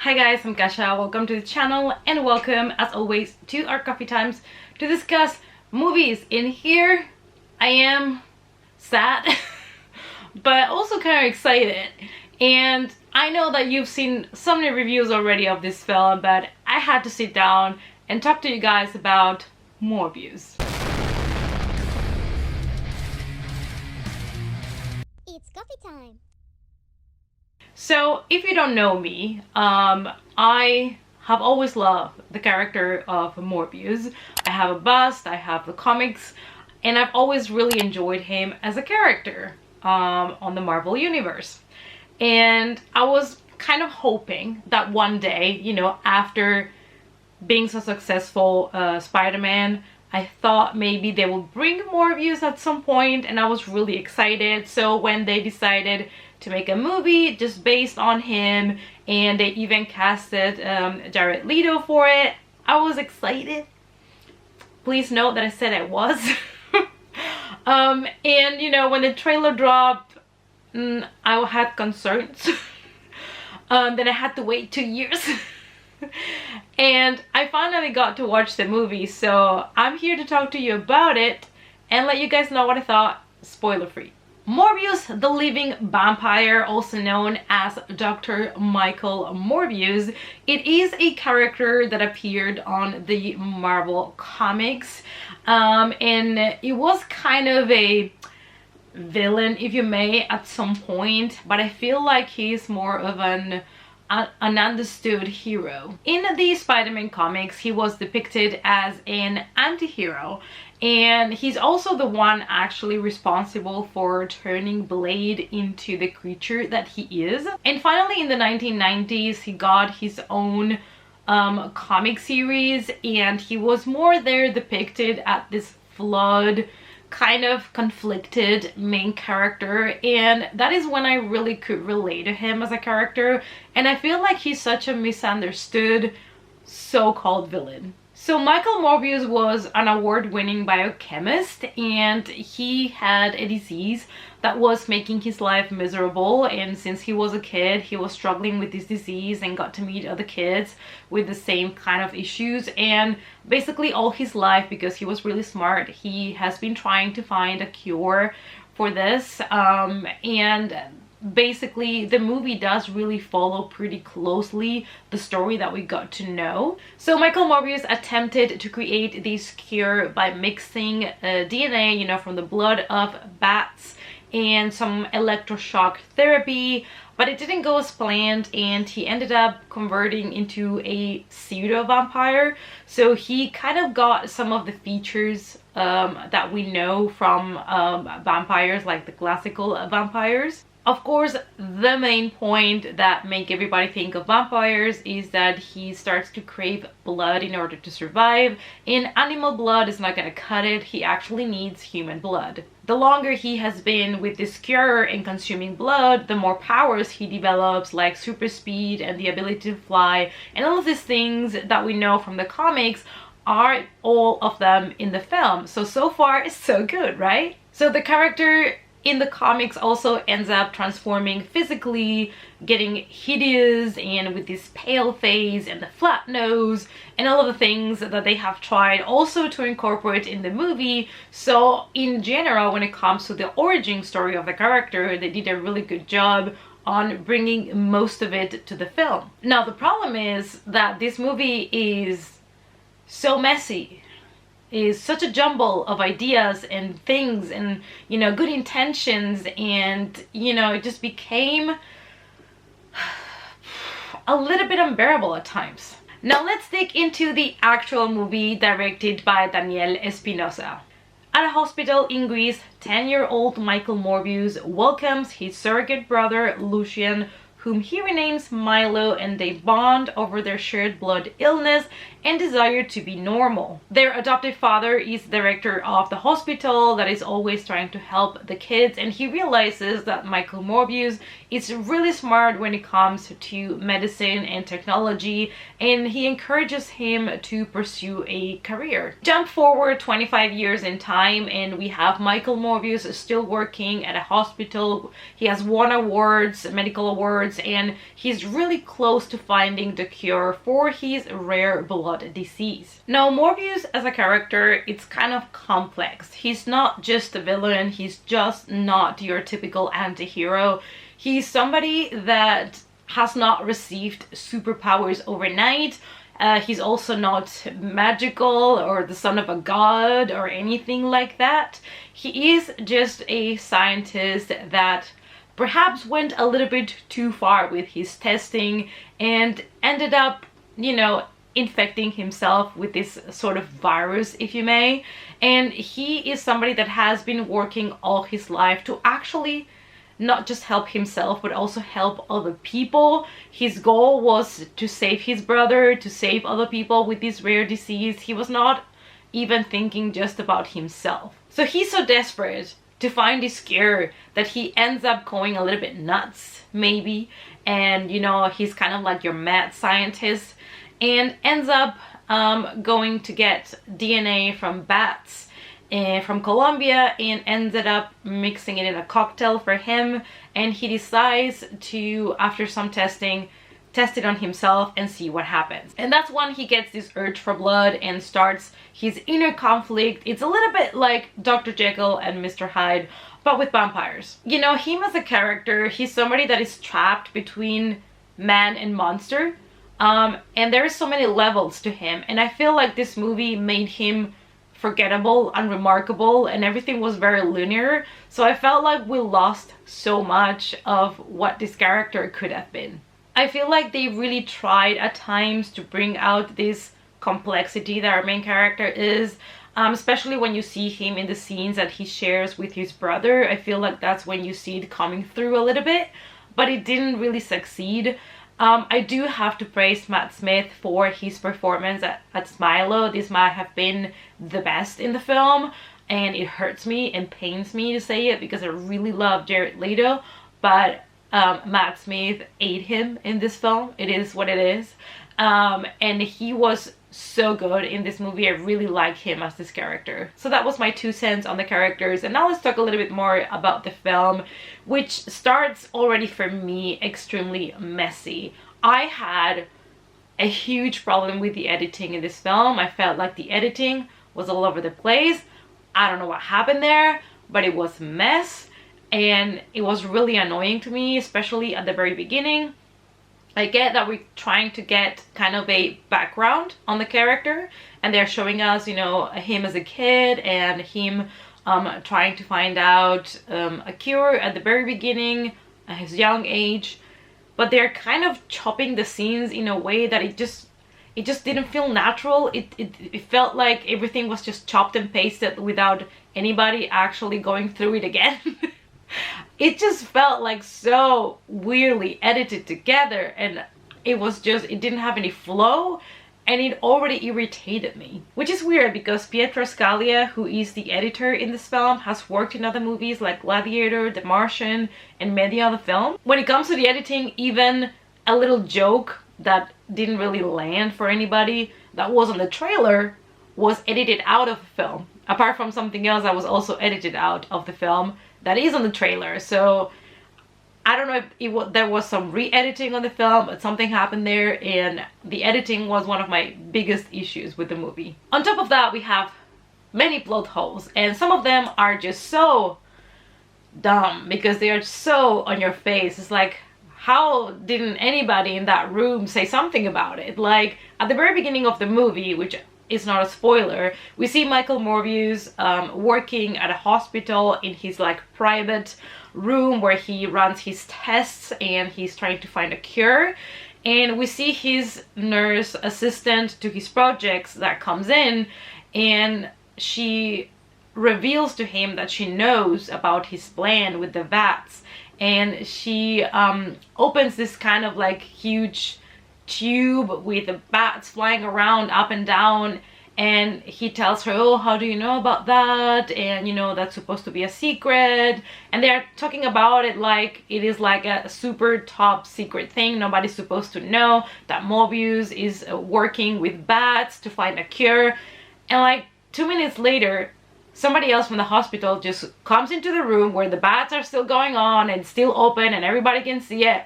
Hi guys, I'm Kasha. Welcome to the channel and welcome as always to our coffee times to discuss movies. In here I am sad but also kind of excited, and I know that you've seen so many reviews already of this film, but I had to sit down and talk to you guys about Morbius. It's coffee time. So if you don't know me, I have always loved the character of Morbius. I have a bust, I have the comics, and I've always really enjoyed him as a character on the Marvel Universe. And I was kind of hoping that one day, you know, after being so successful Spider-Man, I thought maybe they would bring Morbius at some point, and I was really excited. So when they decided to make a movie just based on him, and they even casted Jared Leto for it, I was excited. Please note that I said I was. And you know, when the trailer dropped, I had concerns. Then I had to wait 2 years. And I finally got to watch the movie, so I'm here to talk to you about it and let you guys know what I thought, spoiler free. Morbius the Living Vampire, also known as Dr. Michael Morbius, it is a character that appeared on the Marvel comics, and it was kind of a villain, if you may, at some point, but I feel like he's more of an understood hero. In the Spider-Man comics, he was depicted as an anti-hero, and he's also the one actually responsible for turning Blade into the creature that he is. And finally in the 1990s he got his own comic series, and he was more there depicted as this flawed, kind of conflicted main character, and that is when I really could relate to him as a character, and I feel like he's such a misunderstood so-called villain. So Michael Morbius was an award-winning biochemist, and he had a disease that was making his life miserable, and since he was a kid he was struggling with this disease and got to meet other kids with the same kind of issues. And basically all his life, because he was really smart, he has been trying to find a cure for this, and basically the movie does really follow pretty closely the story that we got to know. So Michael Morbius attempted to create this cure by mixing DNA, you know, from the blood of bats and some electroshock therapy, but it didn't go as planned, and he ended up converting into a pseudo-vampire. So he kind of got some of the features that we know from vampires, like the classical vampires. Of course, the main point that make everybody think of vampires is that he starts to crave blood in order to survive, and animal blood is not gonna cut it. He actually needs human blood. The longer he has been with this cure and consuming blood, the more powers he develops, like super speed and the ability to fly, and all of these things that we know from the comics are all of them in the film. So far it's so good, right? So the character in the comics also ends up transforming physically, getting hideous and with this pale face and the flat nose and all of the things that they have tried also to incorporate in the movie. So in general, when it comes to the origin story of the character, they did a really good job on bringing most of it to the film. Now the problem is that this movie is so messy, is such a jumble of ideas and things and, you know, good intentions, and, you know, it just became a little bit unbearable at times. Now let's dig into the actual movie, directed by Daniel Espinosa. At a hospital in Greece, 10-year-old Michael Morbius welcomes his surrogate brother Lucian, whom he renames Milo, and they bond over their shared blood illness and desire to be normal. Their adoptive father is the director of the hospital that is always trying to help the kids, and he realizes that Michael Morbius is really smart when it comes to medicine and technology, and he encourages him to pursue a career. Jump forward 25 years in time, and we have Michael Morbius still working at a hospital. He has won awards, medical awards, efforts, and he's really close to finding the cure for his rare blood disease. Now, Morbius as a character, it's kind of complex. He's not just a villain, he's just not your typical anti-hero. He's somebody that has not received superpowers overnight. He's also not magical or the son of a god or anything like that. He is just a scientist that perhaps went a little bit too far with his testing and ended up, you know, infecting himself with this sort of virus, if you may. And he is somebody that has been working all his life to actually not just help himself but also help other people. His goal was to save his brother, to save other people with this rare disease. He was not even thinking just about himself. So he's so desperate to find this cure that he ends up going a little bit nuts, maybe, and you know, he's kind of like your mad scientist, and ends up going to get DNA from bats from Colombia, and ended up mixing it in a cocktail for him. And he decides to, after some testing, test it on himself and see what happens. And that's when he gets this urge for blood and starts his inner conflict. It's a little bit like Dr. Jekyll and Mr. Hyde, but with vampires. You know, him as a character, he's somebody that is trapped between man and monster. And there's so many levels to him. And I feel like this movie made him forgettable, unremarkable, and everything was very linear. So I felt like we lost so much of what this character could have been. I feel like they really tried at times to bring out this complexity that our main character is, especially when you see him in the scenes that he shares with his brother. I feel like that's when you see it coming through a little bit, but it didn't really succeed. I do have to praise Matt Smith for his performance at Smilo. This might have been the best in the film, and it hurts me and pains me to say it because I really love Jared Leto, but Matt Smith ate him in this film. It is what it is. And he was so good in this movie. I really like him as this character. So that was my 2 cents on the characters. And now let's talk a little bit more about the film, which starts already for me extremely messy. I had a huge problem with the editing in this film. I felt like the editing was all over the place. I don't know what happened there, but it was a mess. And it was really annoying to me, especially at the very beginning. I get that we're trying to get kind of a background on the character, and they're showing us, you know, him as a kid and him trying to find out a cure at the very beginning at his young age. But they're kind of chopping the scenes in a way that it just didn't feel natural. It felt like everything was just chopped and pasted without anybody actually going through it again. It just felt like so weirdly edited together, and it didn't have any flow, and it already irritated me. Which is weird because Pietro Scalia, who is the editor in this film, has worked in other movies like Gladiator, The Martian, and many other films. When it comes to the editing, even a little joke that didn't really land for anybody that was on the trailer was edited out of the film. Apart from something else that was also edited out of the film that is on the trailer. So I don't know if there was some re-editing on the film, but something happened there, and the editing was one of my biggest issues with the movie. On top of that, we have many plot holes, and some of them are just so dumb because they are so on your face. It's like, how didn't anybody in that room say something about it? Like, at the very beginning of the movie, which is not a spoiler, we see Michael Morbius working at a hospital in his like private room where he runs his tests and he's trying to find a cure. And we see his nurse assistant to his projects that comes in, and she reveals to him that she knows about his plan with the vats, and she opens this kind of like huge tube with the bats flying around up and down, and he tells her, oh, how do you know about that? And you know, that's supposed to be a secret. And they're talking about it like it is like a super top secret thing. Nobody's supposed to know that Morbius is working with bats to find a cure. And like 2 minutes later, somebody else from the hospital just comes into the room where the bats are still going on and still open and everybody can see it.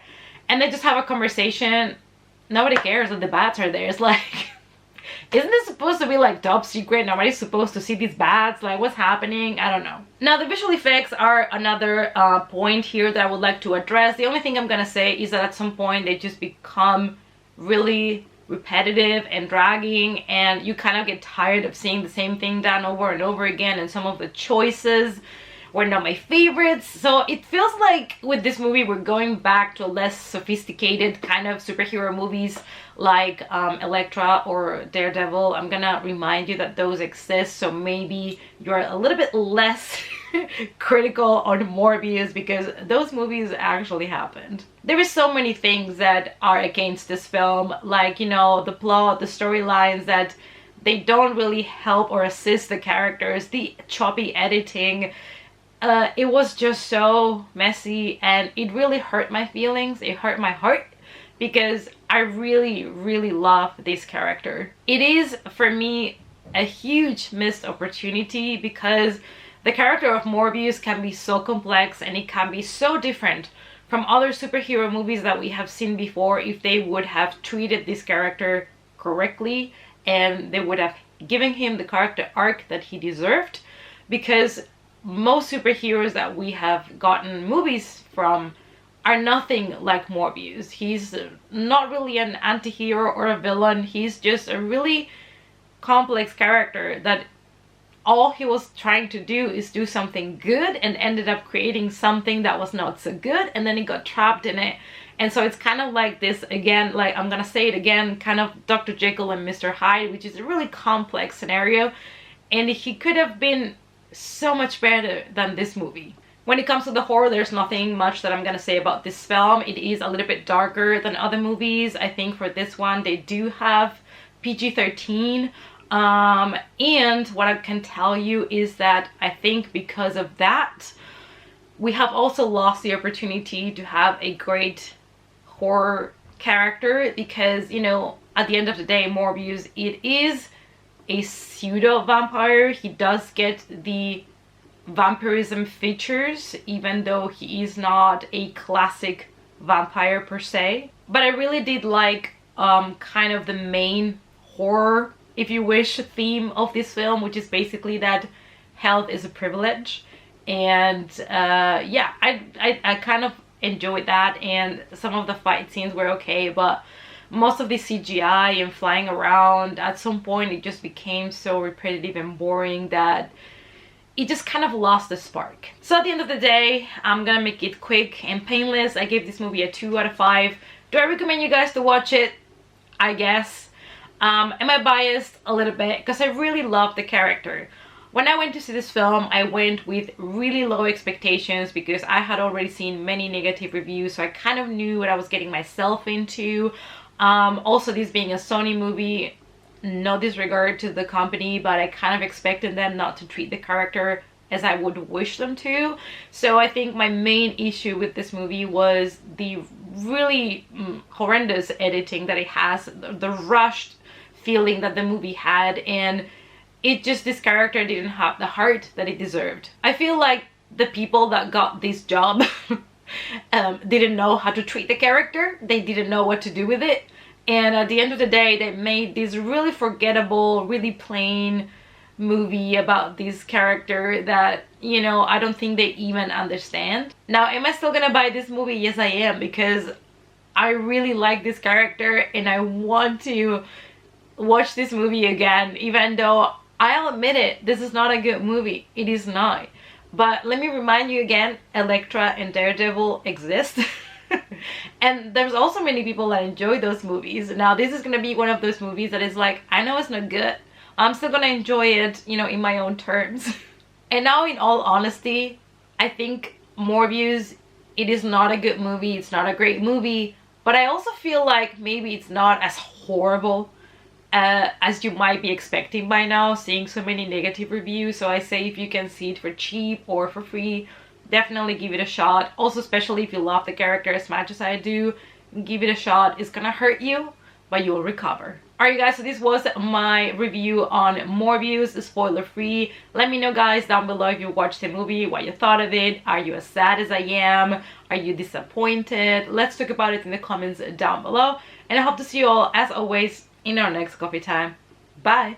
and they just have a conversation. Nobody cares that the bats are there. It's like, isn't this supposed to be like top secret? Nobody's supposed to see these bats. Like, what's happening? I don't know. Now, the visual effects are another point here that I would like to address. The only thing I'm gonna say is that at some point they just become really repetitive and dragging, and you kind of get tired of seeing the same thing done over and over again, and some of the choices were not my favorites. So it feels like with this movie we're going back to a less sophisticated kind of superhero movies like Elektra or Daredevil. I'm gonna remind you that those exist, so maybe you're a little bit less critical on Morbius, because those movies actually happened. There is so many things that are against this film, like, you know, the plot, the storylines, that they don't really help or assist the characters, the choppy editing. It was just so messy, and it really hurt my feelings. It hurt my heart, because I really love this character. It is, for me, a huge missed opportunity, because the character of Morbius can be so complex, and it can be so different from other superhero movies that we have seen before if they would have treated this character correctly, and they would have given him the character arc that he deserved. Because most superheroes that we have gotten movies from are nothing like Morbius. He's not really an anti-hero or a villain. He's just a really complex character that all he was trying to do is do something good, and ended up creating something that was not so good, and then he got trapped in it. And so it's kind of like this, again, like I'm gonna say it again, kind of Dr. Jekyll and Mr. Hyde, which is a really complex scenario, and he could have been so much better than this movie. When it comes to the horror, there's nothing much that I'm gonna say about this film. It is a little bit darker than other movies. I think for this one they do have PG-13, and what I can tell you is that I think because of that we have also lost the opportunity to have a great horror character, because, you know, at the end of the day, Morbius, it is a pseudo vampire. He does get the vampirism features, even though he is not a classic vampire per se. But I really did like kind of the main horror, if you wish, theme of this film, which is basically that health is a privilege. And yeah, I kind of enjoyed that, and some of the fight scenes were okay, but most of the CGI and flying around, at some point it just became so repetitive and boring that it just kind of lost the spark. So at the end of the day, I'm gonna make it quick and painless. I gave this movie a 2 out of 5. Do I recommend you guys to watch it? I guess. Am I biased? A little bit, because I really love the character. When I went to see this film, I went with really low expectations, because I had already seen many negative reviews, so I kind of knew what I was getting myself into. Also, this being a Sony movie, no disregard to the company, but I kind of expected them not to treat the character as I would wish them to. So I think my main issue with this movie was the really horrendous editing that it has, the rushed feeling that the movie had, and it just, this character didn't have the heart that it deserved. I feel like the people that got this job didn't know how to treat the character. They didn't know what to do with it, and at the end of the day they made this really forgettable, really plain movie about this character that, you know, I don't think they even understand. Now, am I still gonna buy this movie? Yes, I am, because I really like this character and I want to watch this movie again, even though I'll admit it, this is not a good movie. It is not. But let me remind you again, Elektra and Daredevil exist. And there's also many people that enjoy those movies. Now, this is gonna be one of those movies that is like, I know it's not good, I'm still gonna enjoy it, you know, in my own terms. And now, in all honesty, I think Morbius, it is not a good movie, it's not a great movie, but I also feel like maybe it's not as horrible as you might be expecting by now, seeing so many negative reviews. So I say, if you can see it for cheap or for free, definitely give it a shot. Also, especially if you love the character as much as I do, give it a shot. It's gonna hurt you, but you'll recover. Alright guys, so this was my review on Morbius, spoiler free. Let me know guys down below if you watched the movie, what you thought of it. Are you as sad as I am? Are you disappointed? Let's talk about it in the comments down below. And I hope to see you all, as always, in our next coffee time. Bye!